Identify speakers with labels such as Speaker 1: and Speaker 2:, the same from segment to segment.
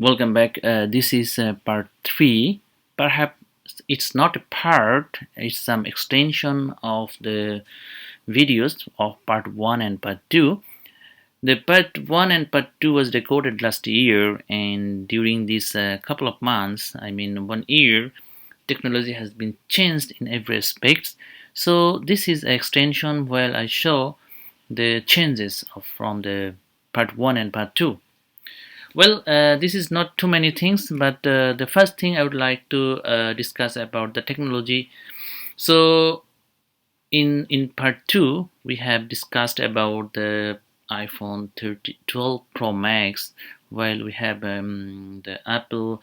Speaker 1: Welcome back. This is part 3. Perhaps it's not a part, it's some extension of the videos of part 1 and part 2. The part 1 and part 2 was recorded last year, and during this couple of months, 1 year, technology has been changed in every aspect. So this is an extension where I show the changes from the part 1 and part 2. Well, this is not too many things, but the first thing I would like to discuss about the technology. So, in part 2, we have discussed about the iPhone 12 Pro Max, while we have the Apple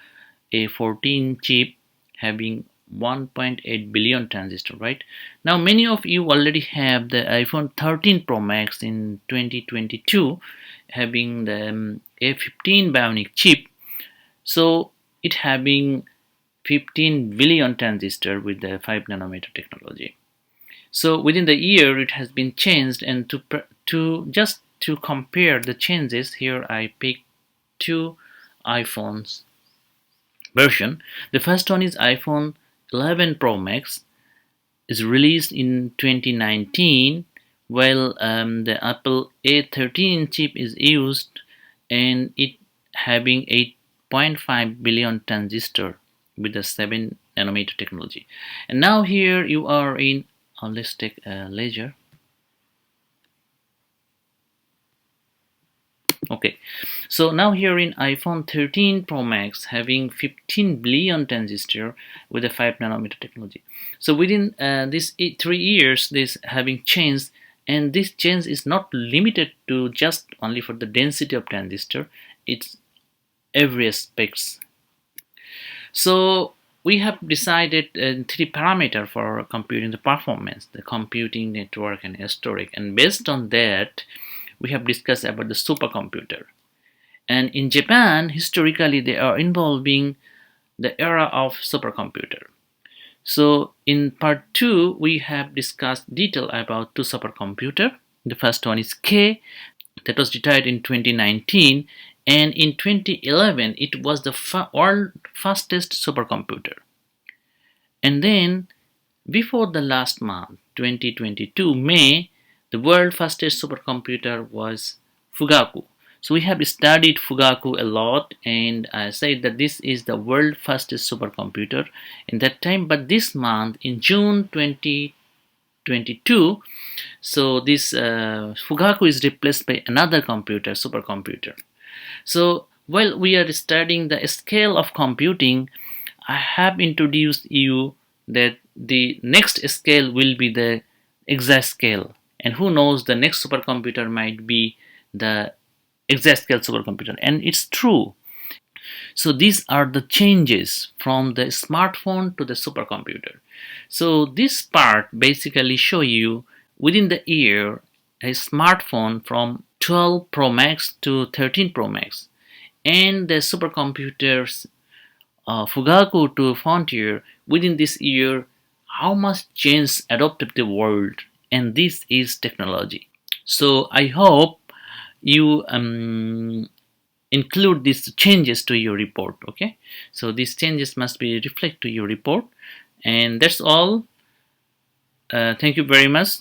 Speaker 1: A14 chip having 1.8 billion transistor, right? Now many of you already have the iPhone 13 Pro Max in 2022 having the A15 bionic chip, so it having 15 billion transistor with the 5 nanometer technology. So within the year it has been changed, and to compare the changes, here I picked two iPhones version. The first one is iPhone 11 Pro Max, is released in 2019, while the Apple A13 chip is used, and it having 8.5 billion transistor with the 7 nanometer technology. And now here you are in let's take a ledger. Okay, so now here in iPhone 13 Pro Max having 15 billion transistor with a 5 nanometer technology. So within these 3 years, this having changed, and this change is not limited to just only for the density of transistor, it's every aspects. So we have decided 3 parameter for computing the performance, the computing, network, and storage, and based on that we have discussed about the supercomputer. And in Japan, historically, they are involving the era of supercomputer. So in part 2, we have discussed detail about two supercomputer. The first one is K, that was retired in 2019, and in 2011 it was the world fastest supercomputer. And then before the last month, 2022 May, the world's fastest supercomputer was Fugaku. So we have studied Fugaku a lot, and I said that this is the world's fastest supercomputer in that time. But this month, in June 2022, so this Fugaku is replaced by another computer, supercomputer. So while we are studying the scale of computing, I have introduced you that the next scale will be the exascale. And who knows, the next supercomputer might be the exascale supercomputer, and it's true. So these are the changes from the smartphone to the supercomputer. So this part basically show you within the year a smartphone from 12 Pro Max to 13 Pro Max, and the supercomputers Fugaku to Frontier within this year, how much change adopted the world. And this is technology. So I hope you include these changes to your report. Okay, so these changes must be reflected to your report, and that's all. Thank you very much.